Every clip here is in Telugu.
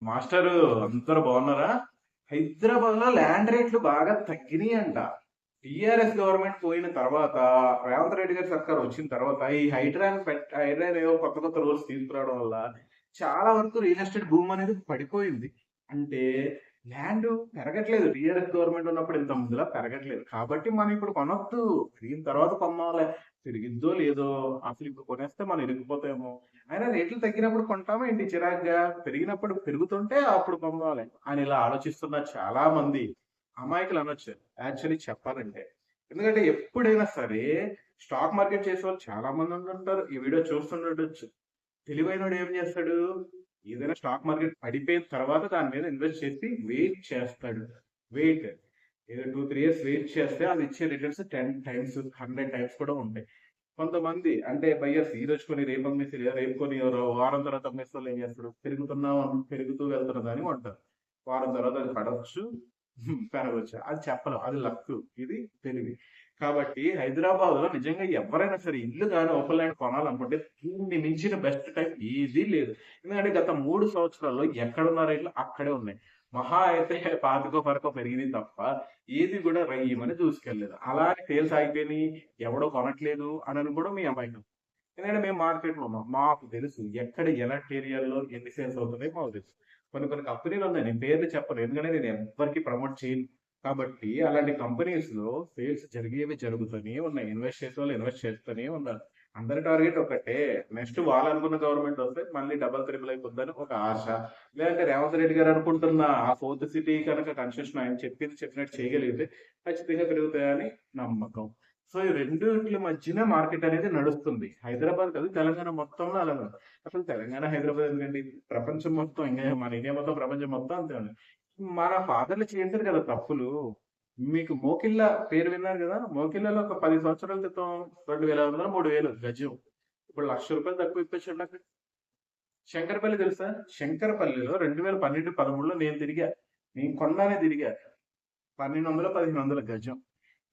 మాస్టరు అందరూ బాగున్నారా? హైదరాబాద్ లో ల్యాండ్ రేట్లు బాగా తగ్గినాయి అంట. టిఆర్ఎస్ గవర్నమెంట్ పోయిన తర్వాత, రేవంత్ రెడ్డి గారి సర్కార్ వచ్చిన తర్వాత ఈ హైడ్రాన్ ఏవో కొత్త కొత్త రూల్స్ తీసుకురావడం వల్ల చాలా వరకు రియల్ ఎస్టేట్ భూమి అనేది పడిపోయింది. అంటే ల్యాండ్ పెరగట్లేదు. టిఆర్ఎస్ గవర్నమెంట్ ఉన్నప్పుడు ఇంత ముందులా పెరగట్లేదు. కాబట్టి మనం ఇప్పుడు కొనొద్దు. పెరిగిన తర్వాత కొనాలి. పెరిగిద్దో లేదో, అసలు ఇప్పుడు కొనేస్తే మనం ఇరిగిపోతామో. అయినా రేట్లు తగ్గినప్పుడు కొంటామా ఏంటి చిరాగ్గా? పెరిగినప్పుడు పెరుగుతుంటే అప్పుడు కొనాలి అని ఇలా ఆలోచిస్తున్న చాలా మంది అమాయకులు అనొచ్చు యాక్చువల్లీ చెప్పాలంటే. ఎందుకంటే ఎప్పుడైనా సరే స్టాక్ మార్కెట్ చేసే వాళ్ళు చాలా మంది ఉంటుంటారు. ఈ వీడియో చూస్తుండొచ్చు. తెలివైనోడు ఏం చేస్తాడు? ఏదైనా స్టాక్ మార్కెట్ పడిపోయిన తర్వాత దాని మీద ఇన్వెస్ట్ చేసి వెయిట్ చేస్తాడు. వెయిట్ ఏదో 2-3 ఇయర్స్ వెయిట్ చేస్తే అది ఇచ్చే రిటర్న్స్ 10 టైమ్స్ 100 టైమ్స్ కూడా ఉంటాయి. కొంతమంది అంటే బయ్యర్స్ ఈ రోజు కొని రేపు అమ్మేసి లేదా రేపు కొని వారం తర్వాత అమ్మేస్తే వాళ్ళు ఏం చేస్తాడు? పెరుగుతూ వెళ్తున్నది అని అంటారు. వారం తర్వాత అది పడవచ్చు, పెరగవచ్చు. అది చెప్పలేం. అది లక్. ఇది తెలివి. కాబట్టి హైదరాబాద్ లో నిజంగా ఎవరైనా సరే ఇల్లు కానీ ఓపెన్ ల్యాండ్ కొనాలనుకుంటే దీన్ని మించిన బెస్ట్ టైం ఏదీ లేదు. ఎందుకంటే గత 3 సంవత్సరాల్లో ఎక్కడున్న రేట్లు అక్కడే ఉన్నాయి. మహా అయితే పాతికో పరకో పెరిగింది తప్ప ఏది కూడా రయ్యమని దూసుకెళ్ళలేదు. అలానే సేల్స్ ఆగిపోయినాయి, ఎవడో కొనట్లేదు అని కూడా మీ అమాయకం. ఎందుకంటే మేము మార్కెట్లో ఉన్నాం. మాకు తెలుసు ఎక్కడ ఎలాంటి ఏరియాలో ఎన్ని సేల్స్ అవుతున్నాయి మాకు తెలుసు. కొన్ని కొన్ని కంపెనీలు ఉన్నాయి. నేను పేర్లు చెప్పను. ఎందుకంటే నేను ఎవరికి ప్రమోట్ చేయను. కాబట్టి అలాంటి కంపెనీస్ లో సేల్స్ జరిగేవి జరుగుతూనే ఉన్నాయి. ఇన్వెస్ట్ చేసే వాళ్ళు ఇన్వెస్ట్ చేస్తూనే ఉన్నారు. అందరి టార్గెట్ ఒకటే. నెక్స్ట్ వాళ్ళు అనుకున్న గవర్నమెంట్ వస్తే మళ్ళీ డబల్ త్రిబుల్ అయిపోద్దని ఒక ఆశ. లేదంటే రేవంత్ రెడ్డి గారు అనుకుంటున్న ఆ 4th సిటీ కనుక కన్స్ట్రక్షన్ ఆయన చెప్పినట్టు చేయగలిగితే ఖచ్చితంగా పెరుగుతాయని నమ్మకం. సో ఈ రెండింటి మధ్యన మార్కెట్ అనేది నడుస్తుంది. హైదరాబాద్ కాదు, తెలంగాణ మొత్తంలో అలా ఉంది. అసలు తెలంగాణ హైదరాబాద్ ఎందుకండి? ప్రపంచం మొత్తం, ఇంకా మన ఇండియా మొత్తం, ప్రపంచం మొత్తం అంతే ఉంది. మన ఫాదర్లు చేశారు కదా తప్పులు. మీకు మోకిళ్ళ పేరు విన్నారు కదా? మోకిళ్ళలో ఒక 10 సంవత్సరాల క్రితం 2,500 3,000 గజం. ఇప్పుడు ₹1,00,000 తక్కువ ఇప్పించండి అక్కడ. శంకరపల్లి తెలుసా? శంకరపల్లిలో 2012-13లో నేను తిరిగా. నేను కొన్నానే తిరిగా. 1,200 1,500 గజం.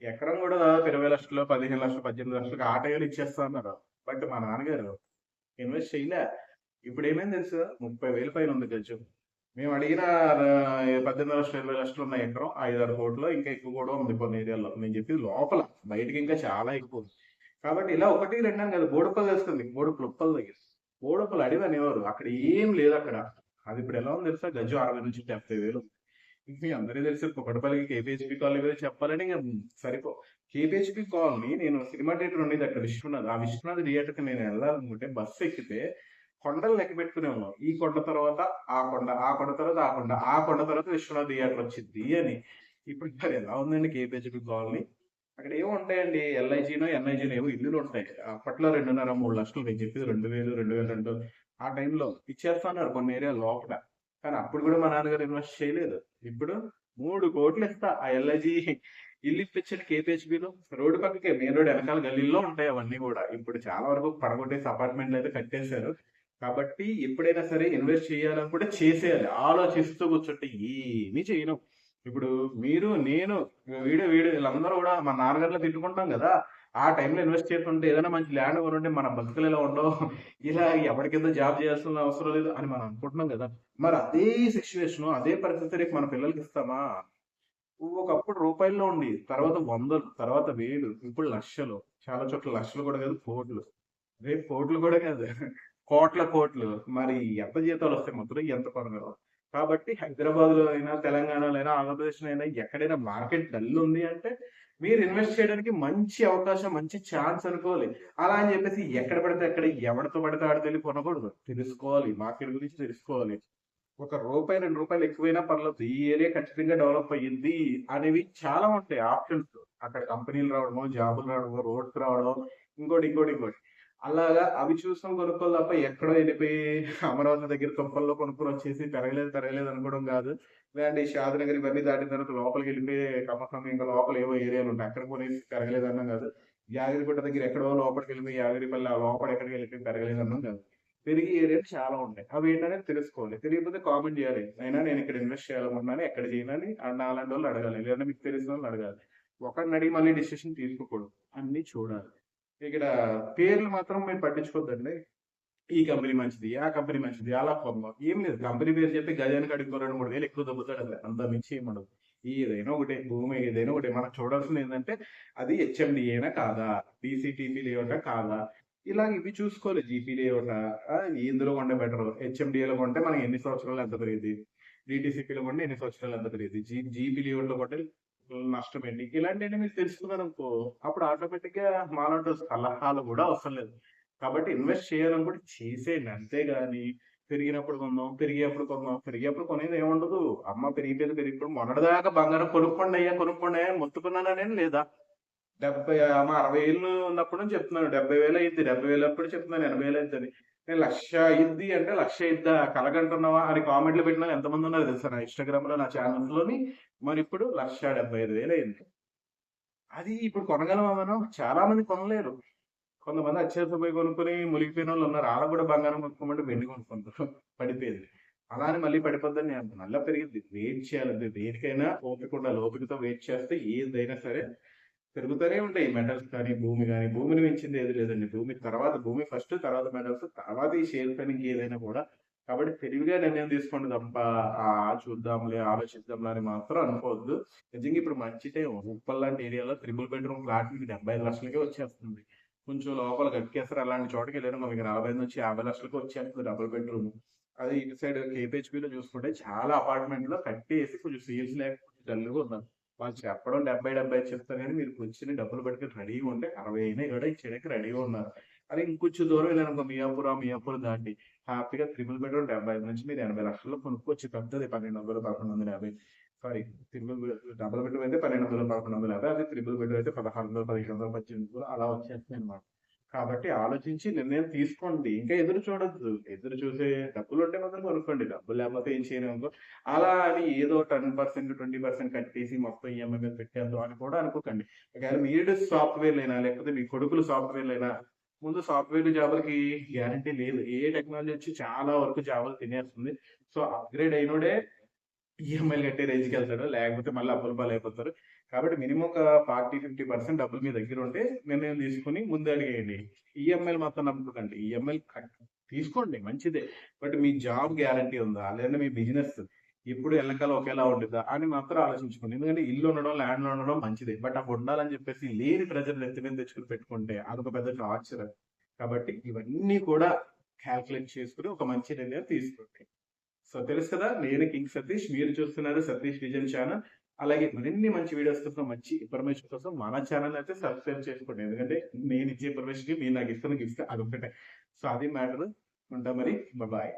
ఎకరం కూడా దాదాపు 20 లక్షలు, 15 లక్షలు, 18 లక్షలకు ఆ టైంలో ఇచ్చేస్తా అన్నారు. బట్ మా నాన్నగారు ఇన్వెస్ట్ చేయలే. ఇప్పుడు ఏమైంది తెలుసా? 30,000 పైన ఉంది గజం. మేము అడిగిన 18 లక్షలు 20 లక్షలు ఉన్న ఎకరం 5-6 కోట్లు, ఇంకా ఎక్కువ కూడా ఉంది కొన్ని ఏరియాల్లో. నేను చెప్పేది లోపల, బయటకి ఇంకా చాలా ఎక్కువ ఉంది. కాబట్టి ఇలా ఒకటి రెండు అని కదా. బోడుప్పలు తెలుస్తుంది, బోడుప్పలు ఉప్పల దగ్గర. బోడుప్పలు అడివి అనేవారు. అక్కడ ఏం లేదు అక్కడ. అది ఇప్పుడు ఎలా ఉంది తెలుసా? గజం 60 నుంచి 70 వేలు. మీ అందరికీ తెలిసి కుకటపల్లికి కేపీహెచ్పి కాలనీ గురించి చెప్పాలంటే ఇంకా సరిపో. కేపీహెచ్పి కాలనీ, నేను సినిమా థియేటర్ ఉండేది అక్కడ విశ్వనాథ్. ఆ విశ్వనాథ్ థియేటర్కి నేను వెళ్ళాలనుకుంటే బస్సు ఎక్కితే కొండలు లెక్క పెట్టుకునే ఉన్నాం. ఈ కొండ తర్వాత ఆ కొండ, ఆ కొండ తర్వాత ఆ కొండ, ఆ కొండ తర్వాత విశ్వనాథ్ థియేటర్ వచ్చింది అని. ఇప్పుడు మరి ఎలా ఉందండి కేపీహెచ్పి కాలనీ? అక్కడ ఏమో ఉంటాయండి, ఎల్ఐజీనో ఎన్ఐజీనో ఏవో ఇల్లులు ఉంటాయి. అప్పట్లో 2.5-3 లక్షలు, నేను చెప్పేది 2000 2002 ఆ టైంలో ఇచ్చేస్తున్నారు కొన్ని ఏరియా లోపల. కానీ అప్పుడు కూడా మా నాన్నగారు ఇన్వెస్ట్ చేయలేదు. ఇప్పుడు 3 కోట్లు ఇస్తా ఆ ఎల్ఐజీ ఇల్లు ఇప్పించండి కేపీహెచ్బిలో. రోడ్డు పక్కకే, మెయిన్ రోడ్ వెనకాల గల్లీలో ఉంటాయి అవన్నీ కూడా. ఇప్పుడు చాలా వరకు పడగొట్టేసి అపార్ట్మెంట్లు అయితే కట్టేశారు. కాబట్టి ఎప్పుడైనా సరే ఇన్వెస్ట్ చేయాలని కూడా చేసేయాలి. ఆలోచిస్తూ కూర్చుంటే ఏమీ చేయను. ఇప్పుడు మీరు, నేను, వీడియో వీడియో వీళ్ళందరూ కూడా మా నాన్నగారిలో తిట్టుకుంటాం కదా. ఆ టైంలో ఇన్వెస్ట్ చేస్తుంటే ఏదైనా మంచి ల్యాండ్ కొనుంటే మన బతుకులు ఇలా ఉండవు. ఇలా ఎవరి కింద జాబ్ చేయాల్సిన అవసరం లేదు అని మనం అనుకుంటున్నాం కదా. మరి అదే సిచ్యువేషన్, అదే పరిస్థితి రేపు మన పిల్లలకి ఇస్తామా? ఒకప్పుడు రూపాయల్లో ఉండి, తర్వాత వందలు, తర్వాత వేలు, ఇప్పుడు లక్షలు. చాలా చోట్ల లక్షలు కూడా కాదు, కోట్లు. రేపు కోట్లు కూడా కాదు, కోట్ల కోట్లు. మరి ఎంత జీతాలు వస్తాయి మొత్తం, ఎంత కొనగలరు? కాబట్టి హైదరాబాద్ లో అయినా, తెలంగాణలో అయినా, ఆంధ్రప్రదేశ్ అయినా ఎక్కడైనా మార్కెట్ డల్ ఉంది అంటే మీరు ఇన్వెస్ట్ చేయడానికి మంచి అవకాశం, మంచి ఛాన్స్ అనుకోవాలి. అలా అని చెప్పేసి ఎక్కడ పడితే అక్కడ, ఎవరితో పడితే ఆడితే వెళ్ళి కొనకూడదు. తెలుసుకోవాలి, మార్కెట్ గురించి తెలుసుకోవాలి. ₹1 2 ఎక్కువైనా పర్లేదు, ఈ ఏరియా ఖచ్చితంగా డెవలప్ అయ్యింది అనేవి చాలా ఉంటాయి ఆప్షన్స్. అక్కడ కంపెనీలు రావడమో, జాబులు రావడమో, రోడ్స్ రావడం, ఇంకోటి ఇంకోటి ఇంకోటి. అలాగా అవి చూసుకొని కొనుక్కోవాలి తప్ప ఎక్కడో వెళ్ళిపోయి అమరావతి దగ్గర తుప్పల్లో కొనుక్కొని వచ్చేసి పెరగలేదు పెరగలేదు అనుకోవడం కాదు. లేదంటే ఈ షాద్నగర్ ఇవన్నీ దాటిన తర్వాత లోపలికి వెళ్ళిపోయి కమసం ఇంకా లోపల ఏవో ఏరియాలు ఉంటాయి, అక్కడ కొనేసి పెరగలేదు అన్నాం కాదు. యాదగిరిగుట్ట దగ్గర ఎక్కడో లోపలికి వెళ్ళిపోయి యాదగిరిపల్లి ఆ లోపల ఎక్కడికి వెళ్ళిపోయి పెరగలేదు అన్నాం కాదు. పెరిగే ఏరియాలు చాలా ఉంటాయి. అవి ఏంటనేది తెలుసుకోవాలి. తెలియకపోతే కామెంట్ చేయాలి. అయినా నేను ఇక్కడ ఇన్వెస్ట్ చేయాలనుకుంటున్నాను, ఎక్కడ చేయాలని నాలాంటి వాళ్ళు అడగాలి, లేదంటే మీకు తెలిసిన వాళ్ళు అడగాలి. ఒకరిని అడిగి మళ్ళీ డిసిషన్ తీసుకోకూడదు. అన్ని చూడాలి. ఇక్కడ పేర్లు మాత్రం మీరు పట్టించుకోవద్దండి. ఈ కంపెనీ మంచిది, ఆ కంపెనీ మంచిది, అలా కొందాం. ఏం లేదు, కంపెనీ పేరు చెప్పి గజానికి అడుగుకో 2-3 వేలు ఎక్కువ దొబ్బుతాడు అంతే. అంత మించి ఏం ఉండదు. ఏదైనా ఒకటే, భూమి ఏదైనా ఒకటే. మనం చూడాల్సింది ఏంటంటే అది హెచ్ఎండిఏనా కాదా, డీసీటీపీ లేఅవుటా కాదా, ఇలా ఇవి చూసుకోవాలి. జీపీ లేఅవుటా, ఇందులో కొంటే బెటర్, హెచ్ఎండిఏలో కొంటే మనకి ఎన్ని సంవత్సరాలు ఎంత పెరిగింది, డిటీసీపీలో కొంటే ఎన్ని సంవత్సరాలు ఎంత పెరిగింది, జీపీ లేఅవుట్లో కొంటే నష్టం ఏంటి, ఇలాంటివన్నీ మీరు తెలుసుకున్నారు అనుకో, అప్పుడు ఆటోమేటిక్ గా మాలాంటి సలహాలు కూడా అవసరం లేదు. కాబట్టి ఇన్వెస్ట్ చేయాలనుకుంటే చేసేయండి, అంతేగాని పెరిగినప్పుడు కొందాం, పెరిగేప్పుడు కొందాం, పెరిగేప్పుడు కొనేది ఏముండదు. అమ్మ పెరిగిపోయింది, పెరిగిపోయి మొన్నటిదాకా బంగారం కొనుక్కోండి అయ్యా, కొనుక్కోండి అయ్యా మొత్తుకున్నానని లేదా. 60 ఏళ్ళు ఉన్నప్పుడు నుంచి చెప్తున్నాను, 70,000 అయింది, 70,000 అప్పుడు చెప్తున్నాను 80,000 అయింది. నేను 1,00,000 అయింది అంటే 1,00,000 అయిద్దా కలగంటున్నావా అని కామెంట్లు పెట్టిన ఎంతమంది ఉన్నారు తెలుసా నా ఇన్స్టాగ్రామ్ లో, నా ఛానల్స్ లోని. మరి ఇప్పుడు 1,75,000 అయింది. అది ఇప్పుడు కొనగలమా మనం? చాలా మంది కొనలేరు. కొంతమంది అత్యవసర పోయి కొనుక్కొని మునిగిపోయిన వాళ్ళు ఉన్నారు. వాళ్ళకు కూడా బంగారం కొనుక్కోమంటే వెండి కొనుక్కుంటారు. పడిపోయింది. అలా అని మళ్ళీ పడిపోద్దని నేను అంటున్నాను. అలా పెరిగింది. వెయిట్ చేయాలి. దేనికైనా ఓపిక ఉండాలి. ఓపికతో వెయిట్ చేస్తే ఏదైనా సరే పెరుగుతూనే ఉంటాయి. మెటల్స్ కానీ, భూమి కానీ. భూమిని మించింది ఏది లేదండి. భూమి ఫస్ట్, తర్వాత మెటల్స్, తర్వాత ఈ షేర్ పైన ఏదైనా కూడా. కాబట్టి తెలివిగా నిర్ణయం తీసుకోండి తప్ప చూద్దాంలే, ఆలోచిద్దాంలే అని మాత్రం అనుకోవద్దు. నిజంగా ఇప్పుడు మంచి టైం. ఉప్పల్ లాంటి ఏరియాలో 3 బెడ్రూమ్ ఫ్లాట్ మీకు 75 లక్షలకే వచ్చేస్తుంది. కొంచెం లోపల గట్కేసర్ అలాంటి చోటకి వెళ్ళారు మీకు 40 నుంచి 50 లక్షలకు వచ్చేస్తుంది డబుల్ బెడ్రూమ్. అది ఇటు సైడ్ కేపీహెచ్పీలో చూసుకుంటే చాలా అపార్ట్మెంట్లో కట్టేసి కొంచెం సేల్స్ లేక డల్గా ఉన్నారు. వాళ్ళు చెప్పడం 70 చెప్తారు కానీ మీరు కూర్చుని డబ్బులు పట్టుకుని రెడీగా ఉంటే 60 అయినా కూడా ఇచ్చేయడానికి రెడీగా ఉన్నారు. అదే ఇంకొంచెం దూరం వెళ్ళాను మియాపూర్ దాటి హ్యాపీగా 3 బెడ్రూమ్ 75 నుంచి మీరు 80 లక్షల్లో కొనుక్కోవచ్చు. పెద్దది 1200, 1150. సారీ, డబుల్ బెడ్రూమ్ అయితే 1200, 1150. అదే 3 బెడ్రూమ్ అయితే 1600, 1500, 1800 అలా వచ్చేస్తాయి అనమాట. కాబట్టి ఆలోచించి నిర్ణయం తీసుకోండి. ఇంకా ఎదురు చూడొద్దు. ఎదురు చూసే డబ్బులు ఉంటే మాత్రం కొనుక్కోండి. డబ్బులు లేకపోతే ఏం చేయలేము. అలా అని ఏదో 10%, 20% కట్టేసి మొత్తం ఈఎంఐ మీద పెట్టేద్దాం అని కూడా అనుకోకండి. ఒకవేళ మీరు సాఫ్ట్వేర్ అయినా లేకపోతే మీ కొడుకులు సాఫ్ట్వేర్ అయినా, ముందు సాఫ్ట్వేర్ జాబులకి గ్యారంటీ లేదు. ఏ టెక్నాలజీ వచ్చి చాలా వరకు జాబులు తినేస్తుంది. సో అప్గ్రేడ్ అయినోడే ఈఎంఐలు కట్టే రేంజ్కి వెళ్తాడు, లేకపోతే మళ్ళీ అప్పుల పాలు అయిపోతారు. కాబట్టి మినిమం ఒక 40-50% డబ్బులు మీ దగ్గర ఉంటే నిర్ణయం తీసుకుని ముందు అడిగేయండి. ఈఎంఐలు మాత్రం నమ్ముకోకండి. ఈఎంఐలు తీసుకోండి మంచిదే, బట్ మీ జాబ్ గ్యారంటీ ఉందా, లేదంటే మీ బిజినెస్ ఎప్పుడు ఎల్లకాలం ఒకేలా ఉంటుందా అని మాత్రం ఆలోచించుకోండి. ఎందుకంటే ఇల్లు ఉండడం, ల్యాండ్ ఉండడం మంచిదే, బట్ అవి ఉండాలని చెప్పేసి లేని ప్రజలు ఎత్తి మీద తెచ్చుకుని పెట్టుకుంటే అదొక పెద్ద టార్చర్. కాబట్టి ఇవన్నీ కూడా క్యాల్కులేట్ చేసుకుని ఒక మంచి నిర్ణయం తీసుకోండి. సో తెలుసు కదా, నేను కింగ్ సతీష్, మీరు చూస్తున్నారు సతీష్ విజన్ ఛానల్. అలాగే మరిన్ని మంచి వీడియోస్ కోసం, మంచి ఇన్ఫర్మేషన్ కోసం మన ఛానల్ అయితే సబ్స్క్రైబ్ చేసుకోండి. ఎందుకంటే నేను ఇచ్చే ఇన్ఫర్మేషన్ కి మీరు నాకు ఇస్తున్న గిఫ్ట్ అదొకటే. సో అది మ్యాటర్. ఉంటా మరి, బాయ్.